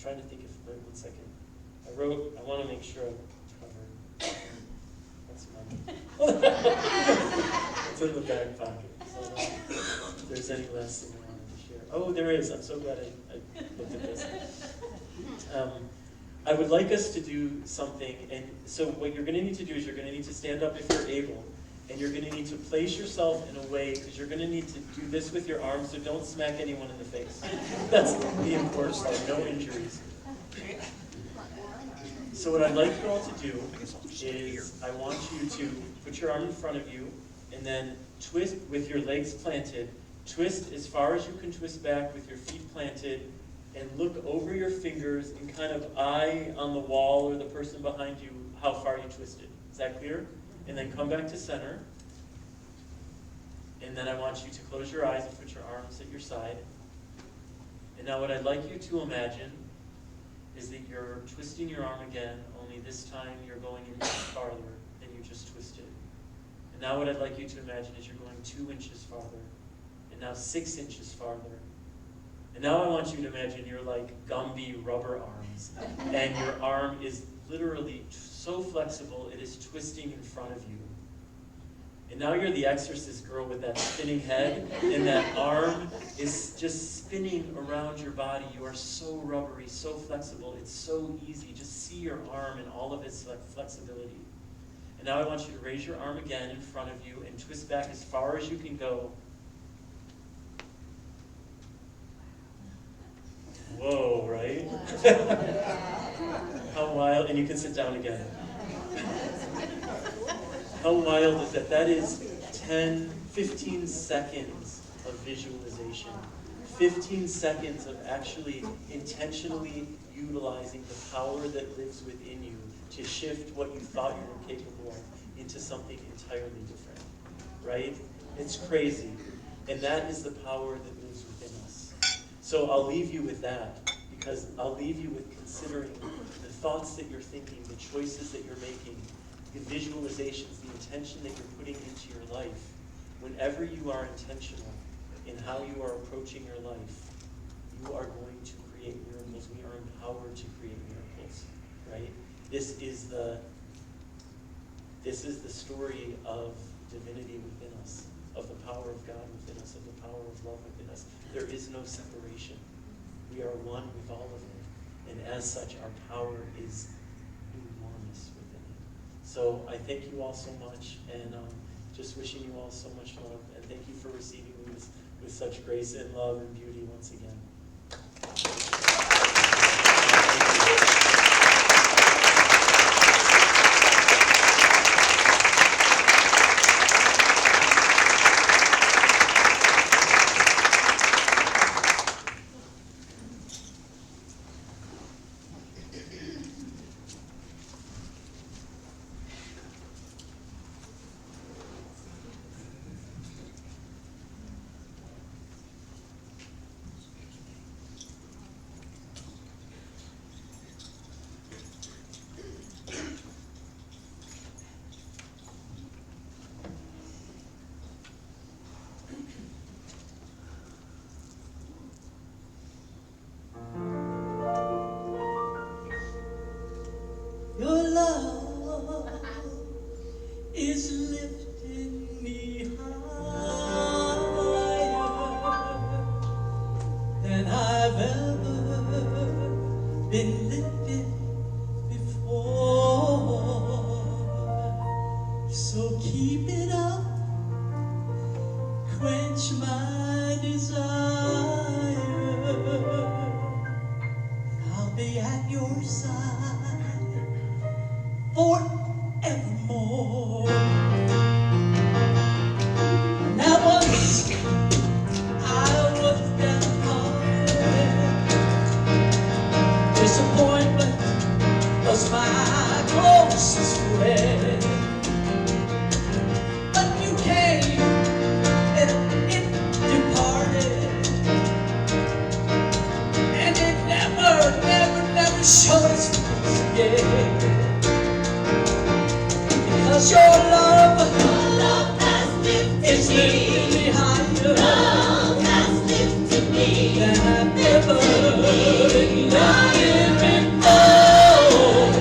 S3: trying to think if, wait 1 second. I want to make sure I'm covered. That's mine. It's in the back pocket. So if there's any last thing I wanted to share. Oh, there is. I'm so glad I looked at this. I would like us to do something, and so what you're going to need to do is you're going to need to stand up if you're able, and you're going to need to place yourself in a way, because you're going to need to do this with your arms, so don't smack anyone in the face. That's the important part, no injuries. So what I'd like you all to do is I want you to put your arm in front of you, and then twist with your legs planted, twist as far as you can twist back with your feet planted, and look over your fingers and kind of eye on the wall or the person behind you how far you twisted. Is that clear? And then come back to center. And then I want you to close your eyes and put your arms at your side. And now what I'd like you to imagine is that you're twisting your arm again, only this time you're going an inch farther than you just twisted. And now what I'd like you to imagine is you're going 2 inches farther, and now 6 inches farther. And now I want you to imagine you're like Gumby rubber arms, and your arm is literally so flexible it is twisting in front of you. And now you're the exorcist girl with that spinning head, and that arm is just spinning around your body. You are so rubbery, so flexible, it's so easy. Just see your arm and all of its flexibility. And now I want you to raise your arm again in front of you and twist back as far as you can go. Whoa, right? How wild, and you can sit down again. How wild is that? That is 10, 15 seconds of visualization. 15 seconds of actually intentionally utilizing the power that lives within you to shift what you thought you were capable of into something entirely different, right? It's crazy. And that is the power that lives within us. So I'll leave you with that, because I'll leave you with considering the thoughts that you're thinking, the choices that you're making, the visualizations, the intention that you're putting into your life. Whenever you are intentional in how you are approaching your life, you are going to create miracles. We are empowered to create miracles, right? This is the story of divinity within us, of the power of God within us, of the power of love within us. There is no separation. We are one with all of it. And as such, our power is enormous within it. So I thank you all so much, and just wishing you all so much love, and thank you for receiving me with such grace and love and beauty once again.
S6: Your love is lifting me higher than I've ever been lifted before. So keep it up, quench my desire. I'll be at your side forevermore. Now once I was downhearted, disappointment was my closest friend. But you came and it departed, and it never showed its face again. Because your love has lifted me higher. Love has lifted me than I've ever been lifted before.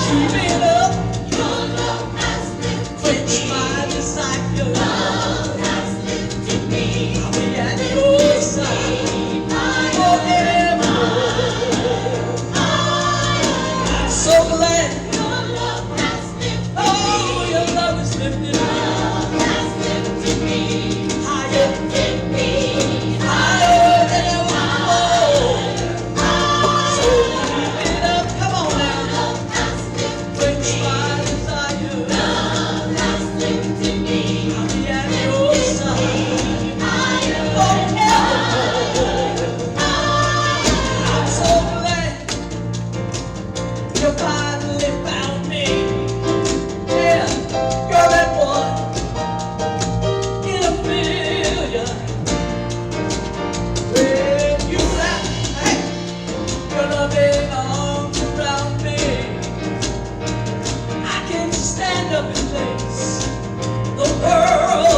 S6: Keep it up. Your love has lifted my desire. Love has lifted me. I'll be at your side forevermore. I'm so glad.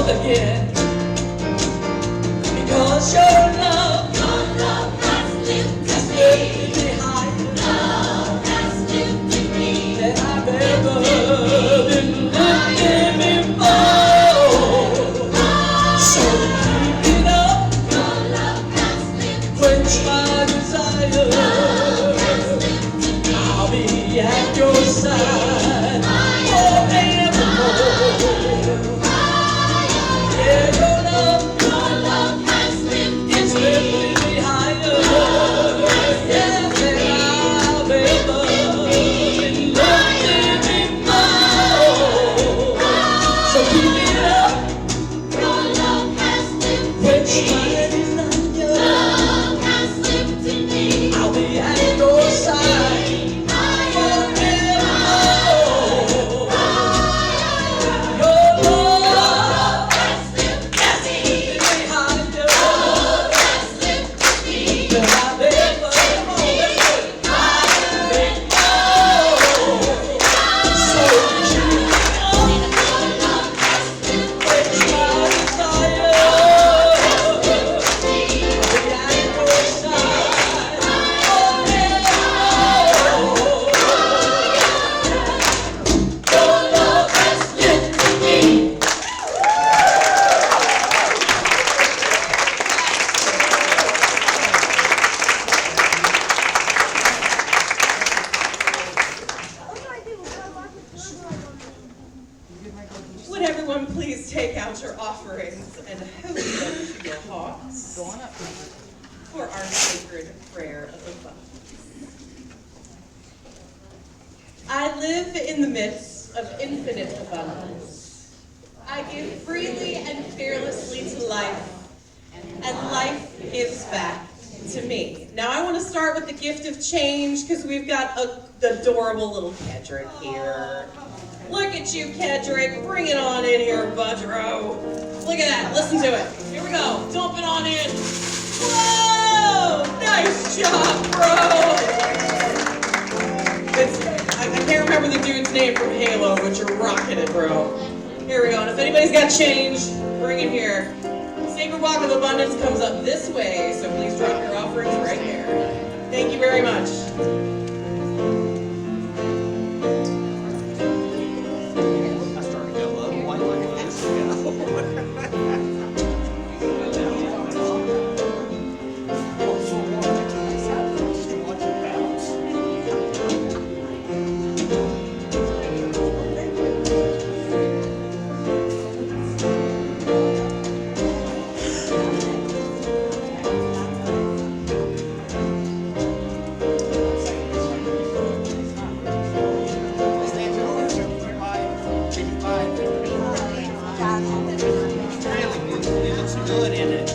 S6: Again, because your love has lifted me higher. Love has lifted me than I've ever been lifted before. So keep it up. Your love has lifted quench my desire. Love has lifted me. I'll be at your side forevermore.
S2: us for our sacred prayer of abundance. I live in the midst of infinite abundance. I give freely and fearlessly to life, and life gives back to me. Now I want to start with the gift of change because we've got the adorable little Kedrick here. Look at you, Kedrick. Bring it on in here, Budro. Look at that. Listen to it. Here we go. Dump it on in. Whoa! Nice job, bro. I can't remember the dude's name from Halo, but you're rocking it, bro. Here we go. And if anybody's got change, bring it here. Sacred Walk of Abundance comes up this way, so please drop your offerings right there. Thank you very much.
S1: I started to go up white like this. Good in it.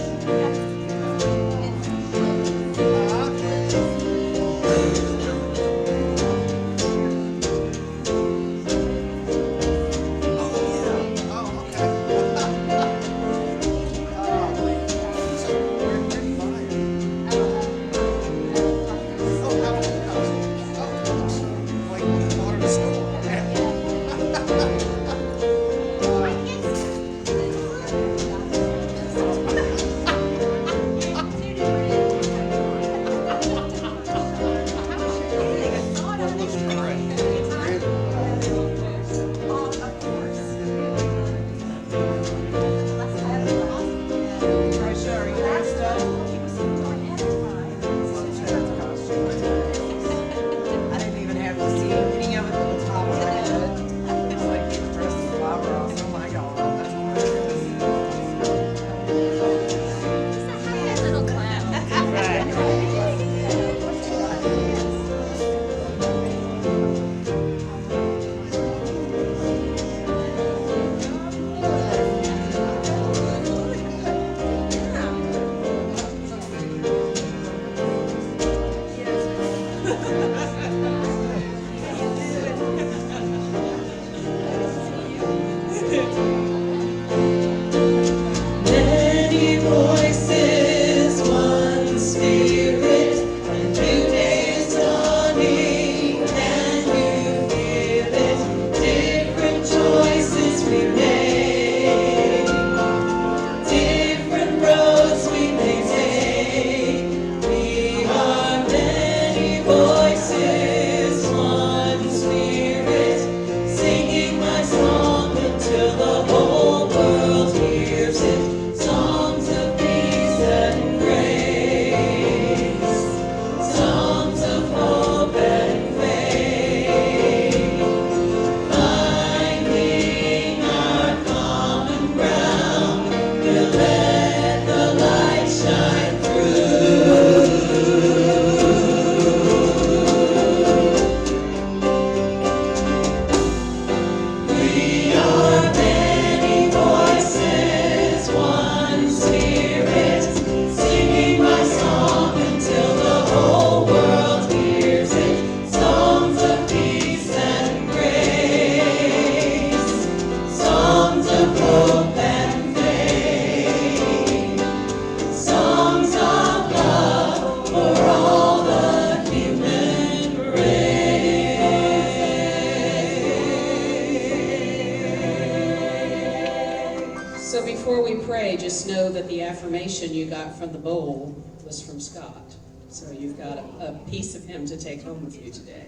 S5: Just know that the affirmation you got from the bowl was from Scott. So you've got a piece of him to take home with you today.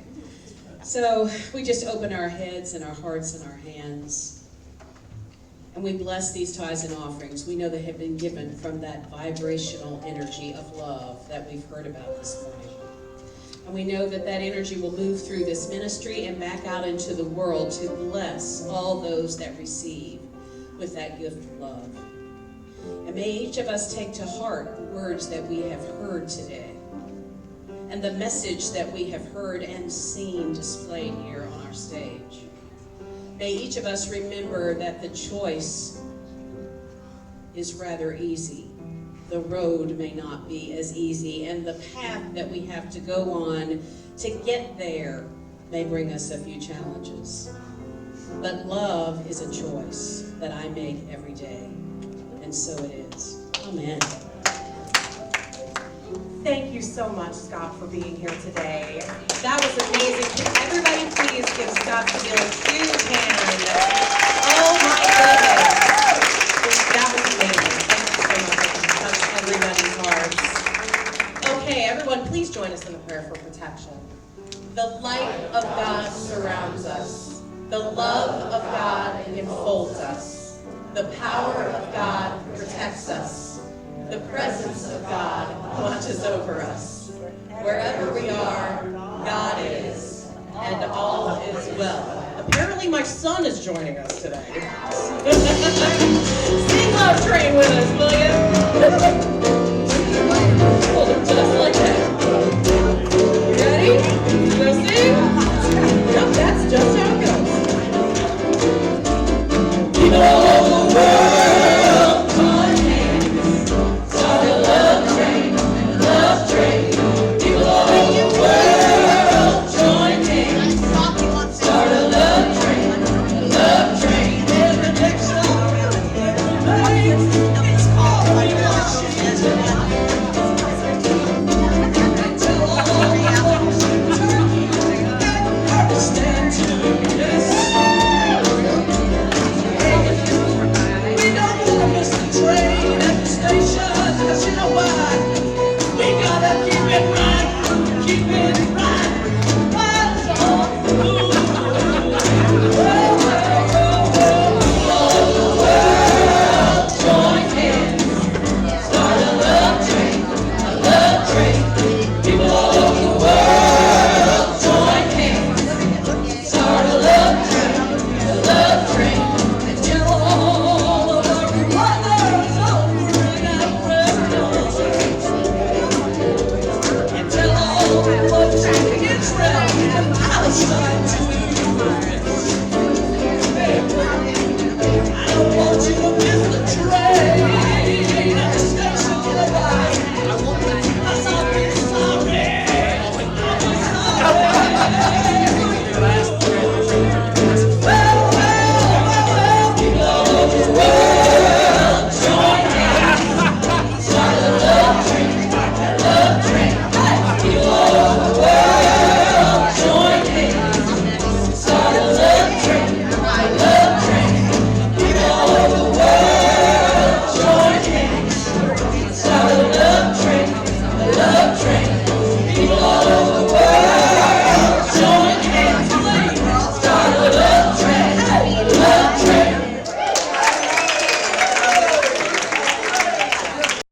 S5: So we just open our heads and our hearts and our hands. And we bless these tithes and offerings. We know they have been given from that vibrational energy of love that we've heard about this morning. And we know that that energy will move through this ministry and back out into the world to bless all those that receive with that gift of love. And may each of us take to heart the words that we have heard today and the message that we have heard and seen displayed here on our stage. May each of us remember that the choice is rather easy. The road may not be as easy, and the path that we have to go on to get there may bring us a few challenges. But love is a choice that I make every day, and so it is. Amen.
S2: Thank you so much, Scott, for being here today. That was amazing. Can everybody please give Scott Stabile a huge hand? Oh my goodness. That was amazing. Thank you so much. It touched everybody's hearts. Okay, everyone, please join us in the prayer for protection. The light of God surrounds us. The love of God enfolds us. The power of God protects us. The presence of God watches over us. Wherever we are, God is, and all is well. Apparently my son is joining us today. Sing Love Train with us, will you?